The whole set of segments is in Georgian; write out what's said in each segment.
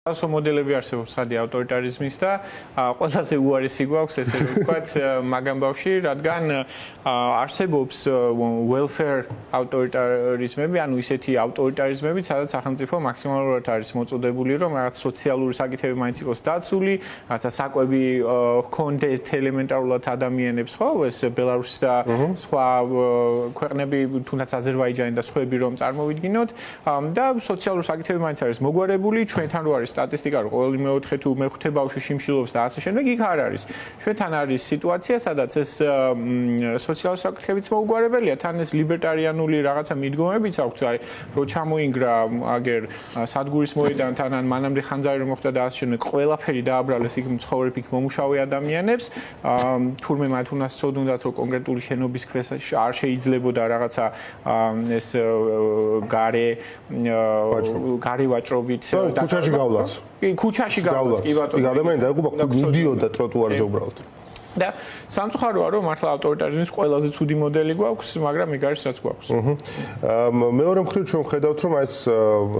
ასო მოდელები არსებობს ხადი ავტორიტარიზმის და ყველაზე უარესი გვაქვს ესე ვთქვათ მაგამ ბავში, რადგან არსებობს welfare ავტორიტარიზმები, ანუ ისეთი ავტორიტარიზმები, სადაც სახელმწიფო მაქსიმალურად არის მოწოდებული, რომ რაღაც სოციალური საკითხები მაინც იყოს დაცული, რაღაცა საკვები ჰქონდეთ ელემენტარულად ადამიანებს, ხო, ეს ბელარუსი და სხვა ქვეყნები, თუნდაც აზერბაიჯანი და სხვები რომ წარმოვიდგინოთ და სოციალური საკითხები მაინც არის მოგვარებული, ჩვენთან რო არის სტატისტიკა, რომ ყოველი მეოთხე თუ მეხუთე ბავშვი შიმშილობს და ასე შემდეგ, იქ არ არის. ჩვენთან არის სიტუაცია, სადაც ეს სოციალური საკითხებიც მოუგვარებელია, თან ეს ლიბერტარიანული რაღაცა მიდგომებიც აქვს, აი, რო ჩამოინგრა აგერ სადგურის მოედანთან, ან მანამდე ხანძარი რომ მოხდა და ასე შემდეგ, ყველაფერი დააბრალეს იქ მცხოვრებ იქ მომუშავე ადამიანებს, თურმე მათ უნდა სწოდუნდათ, რომ კონკრეტული შენობის ქვეშ არ შეიძლებოდა რაღაცა ეს გარე ვაჭრობით და ქუჩაში გავლა. ქუჩაში გავლა, კი ბატონო. იქ ადამიანი დაეყობა, მიდიოდა ტროტუარზე უბრალოდ. და სამწუხაროა რომ მართლა ავტორიტარიზმის ყველაზე ცუდი მოდელი გვაქვს, მაგრამ ეგ არის რაც გვაქვს. მეორე მხრივ ჩვენ ხედავთ რომ ეს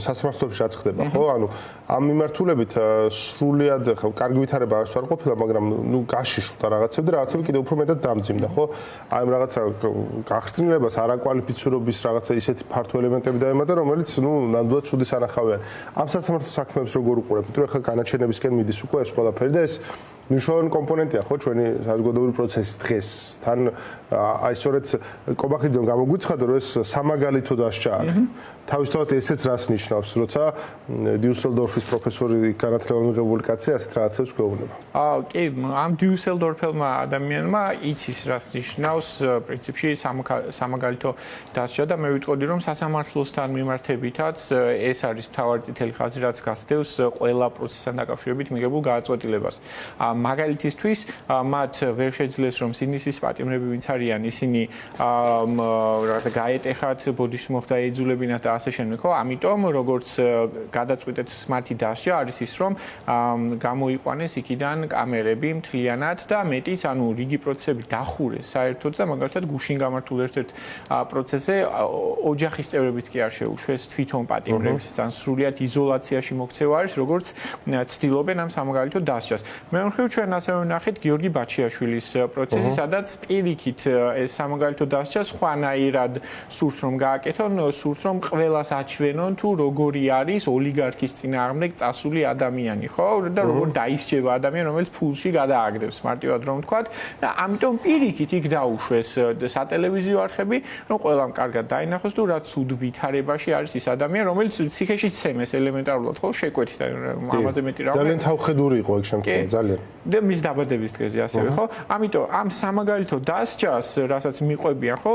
სასამართლოებში რაც ხდება, ხო? ანუ ამ მიმართულებით სრულიად კარგი ვითარება არ ვარ ყოფილა, მაგრამ ნუ გაშიშვლდა რაღაცები და რაღაცები კიდევ უფრო მეტად დამძიმდა, ხო? აი ამ რაღაცა გახსნილებას, არაკვალიფიცირების რაღაცა ისეთი ფართო ელემენტები დაემატა, რომელიც ნუ ნამდვილად ცუდი სანახავი არის. ამ სასამართლო საქმეებს როგორ უყურებთ? იმიტომ რომ ხა განაჩენებისკენ მიდის უკვე ეს ყველაფერი და ეს მნიშვნელოვანი კომპონენტია ხო ჩვენი საზოგადოებრივი პროცესის დღეს. თან აი სწორედ კობახიძემ გამოგვიცხადა რომ ეს სამაგალითო დასჯა არის. თავისთავად ესეც რას ნიშნავს, როცა დიუსელდორფის პროფესორი განათლება მიღებული კაცი ასეთ რაღაცებს გვეუბნება. კი, ამ დიუსელდორფელმა ადამიანმა იცის რას ნიშნავს პრინციპში სამაგალითო დასჯა და მე ვიტყოდი რომ სასამართლოსთან მიმართებითაც ეს არის მთავარი წითელი ხაზი, რაც გასდევს ყველა პროცესთან დაკავშირებით მიღებულ გადაწყვეტილებას. მაგალითისთვის მათ ვერ შეძლეს რომ სინისის პატიმრები ვინც არიან ისინი რაღაცა გაეტეხათ ბოდიშს მოხდა ეძულებინათ და ასე შემდეგ ხო ამიტომ როგორც გადაწყვეტეთ მათი დასჯა არის ის რომ გამოიყვანეს იქიდან კამერები მთლიანად და მეტიც ანუ რიგი პროცესები დახურეს საერთოდ და მაგალითად გუშინ გამართულ ერთ-ერთ პროცესზე ოჯახის წევრებიც კი არ შეუშვეს თვითონ პატიმრებს ან სრულიად იზოლაციაში მოქცევა არის როგორც ცდილობენ ამ სამაგალითო დასჯას მე მხრივ ჩვენ ასევე ვნახეთ გიორგი ბაჩიაშვილის პროცესი, სადაც პირიქით ეს სამაგალითო დასჯა სხვანაირად სურს რომ გააკეთონ, სურს რომ ყველას აჩვენონ თუ როგორი არის ოლიგარქის წინააღმდეგ წასული ადამიანი, ხო? და როგორ დაისჯება ადამიანი, რომელიც ფულში გადააგდებს, მარტივად რომ ვთქვათ, და ამიტომ პირიქით იქ დაუშვეს სატელევიზიო არხები, რომ ყველამ კარგად დაინახოს თუ რა ცუდ ვითარებაში არის ის ადამიანი, რომელიც ციხეში ცემეს ელემენტარულად, ხო, შეკვეთით და ამაზე მეტი რა. ძალიან თავხედური იყო ეგ შემთხვევა, ძალიან. და მის დაბადების დღეზე ასევე ხო? ამიტომ ამ სამაგალითო დასჯას, რასაც მიყვებიან, ხო,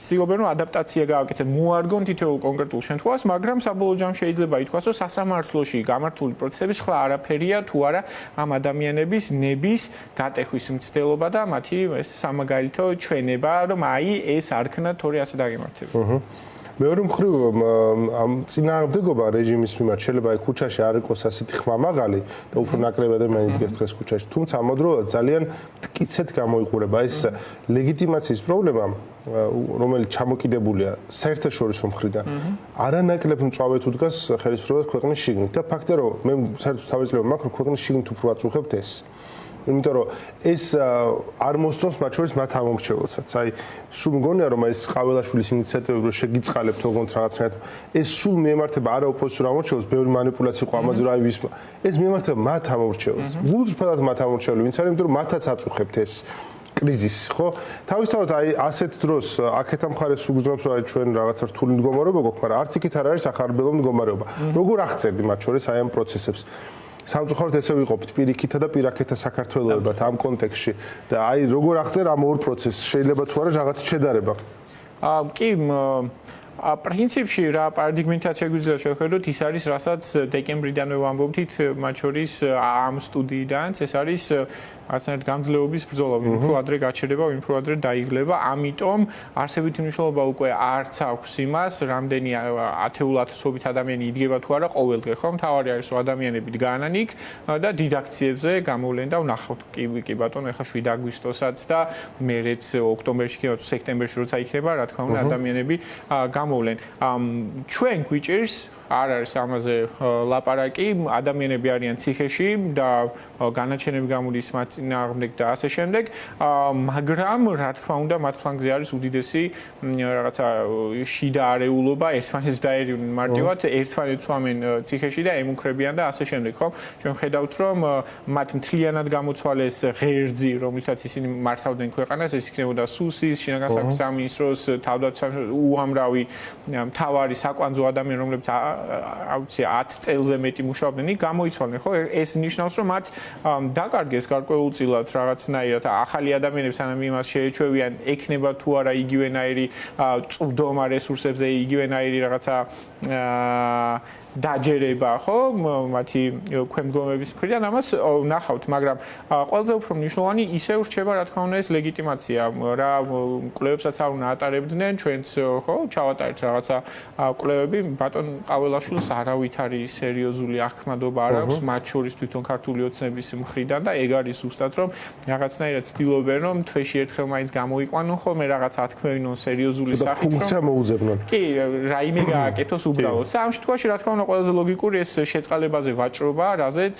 ცდილობენ რომ ადაპტაცია გააკეთონ, მოარგონ თითოეულ კონკრეტულ შემთხვევას, მაგრამ საბოლოო ჯამში შეიძლება ითქვას, რომ სასამართლოში გამართული პროცესების სხვა არაფერია თუ არა ამ ადამიანების ნების გატეხვის მცდელობა და მათი ეს სამაგალითო ჩვენება, რომ აი ეს არ ქნათ თორე ასე დაგემართება. მეორე მხრივ ამ წინააღმდეგობა რეჟიმის მიმართ შეიძლება აი ქუჩაში არ იყოს ასეთი ხმამაღალი და უფრო ნაკლები ადამიანი იდგეს დღეს ქუჩაში, თუმცა ამავდროულად ძალიან მტკიცედ გამოიყურება ეს ლეგიტიმაციის პრობლემა, რომელიც ჩამოკიდებულია საერთაშორისო მხრიდან. არანაკლებ მწვავედ უდგას ხელისუფლებას ქვეყნის შიგნით და ფაქტია რომ მე საერთოდ თავისუფლება მაქვს რომ ქვეყნის შიგნით უფრო აწუხებთ ეს. იმიტომ რომ ეს არ მოსწონს მათ შორის მათ ამომრჩევლსაც. აი სულ მგონია რომ ეს ყაველაშვილის ინიციატივები რომ შეგიწყალებთ ოღონდ რაღაცნაირად ეს სულ მიემართება არა ოპოზიციურ ამორჩევლს, ბევრი манипуляცია იყო ამაზე რომ აი ვის ეს მიემართება მათ ამორჩევლს. გულწრფელად მათ ამორჩევლი ვინც არის, იმიტომ რომ მათაც აწუხებთ ეს კრიზისი, ხო? თავისთავად აი ასეთ დროს აქეთ ამ მხარეს უგრძნობს რომ აი ჩვენ რაღაცა რთული მდგომარეობა გვაქვს, მაგრამ არც იქით არ არის სახარბელო მდგომარეობა. როგორ აღწერდი მათ შორის აი ამ პროცესებს? სამწუხაროდ ესე ვიყოფით პირიქითა და პირაქეთა საქართველოებად ამ კონტექსტში და აი როგორ აღწერ ამ ორ პროცესს შეიძლება თუ არა რაღაც შედარება კი პრინციპში რა პარადიგმენტაცია გვიძლია შევხედოთ ის არის რასაც დეკემბრიდანვე ვამბობთ მათ შორის ამ სტუდიიდან ეს არის არცერთ განძლეობის ბრძოლა უფრო ადრე გაჩერდება უფრო ადრე დაიგლება ამიტომ არსებითი მნიშვნელობა უკვე არც აქვს იმას რამდენი ათეულათობით ადამიანი იდგება თუ არა ყოველდღე ხო მთავარი არის რომ ადამიანები დგანან იქ და დიდაქციებზე გამოვლენ და ვნახავთ კი ბატონო ეხლა 7 აგვისტოსაც და მერეც ოქტომბერში კი სექტემბერში როცა იქნება რა თქმა უნდა ადამიანები გამოვლენ ჩვენ გვიჭირს არ არის ამაზე ლაპარაკი, ადამიანები არიან ციხეში და განაჩენები გამოდის მათ წინააღმდეგ და ასე შემდეგ, მაგრამ რა თქმა უნდა მათ ფლანგზე არის უდიდესი რაღაცა შიდა არეულობა, ერთმანეთს დაერივნენ მარტივად, ერთმანეთს სვამენ ციხეში და ემუქრებიან და ასე შემდეგ, ხო? ჩვენ ხედავთ, რომ მათ მთლიანად გამოცვალეს ღერძი, რომლითაც ისინი მართავდნენ ქვეყანას, ეს იქნებოდა სუსის, შინაგან საქმეთა სამინისტროს თავდაცვის უამრავი მთავარი საკვანძო ადამიანი, რომლებიც აუცი 10 წელზე მეტი მუშაობდნენ, გამოიცვალნენ, ხო? ეს ნიშნავს, რომ მათ დაკარგეს გარკვეულწილად რაღაცნაირად ახალი ადამიანებს სანამ იმას შეეჩვევიან, ექნება თუ არა იგივენაირი წვდომა რესურსებზე, იგივენაირი რაღაცა დაჯერება, ხო, მათი ქვემდგომების მხრიდან ამას ნახავთ, მაგრამ ყველაზე უფრო მნიშვნელოვანი ისევ რჩება, რა თქმა უნდა, ეს ლეგიტიმაცია, რა კვლევებსაც არ უნდა ატარებდნენ, ჩვენც ხო, ჩავატარეთ რაღაცა კვლევები, ბატონ ყაველაშვილს არავითარი სერიოზული ახმადობა არ აქვს, მათ შორის თვითონ ქართული ოცნების მხრიდან და ეგ არის ზუსტად, რომ რაღაცნაირად ცდილობენ, რომ თვეში ერთხელ მაინც გამოიყვანონ ხოლმე რაღაც ათქმევინონ სერიოზული სახით, რომ ფუნქცია მოუძებნონ. კი, რაიმე გააკეთოს უბრალოდ. და ამ შემთხვევაში რა თქმა უნდა ყველაზე ლოგიკური ეს შეწყალებაზე ვაჭრობა, რაზეც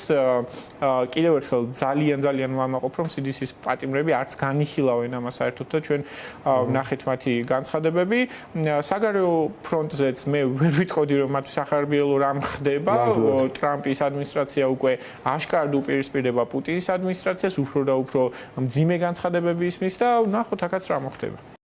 კიდევ ერთხელ ძალიან ვამაყობ, რომ CDC-ის პატიმრები არც განიხილავენ ამას საერთოდ და ჩვენ ნახეთ მათი განცხადებები. საგარეო ფრონტზეც მე ვერ ვიტყოდი, რომ მათი სახარბიელო რამ ხდება. ტრამპის ადმინისტრაცია უკვე აშკარად უპირისპირდება პუტინის ადმინისტრაციას, უფრო და უფრო მძიმე განცხადებები ისმის და ნახოთ აქაც რა მოხდება.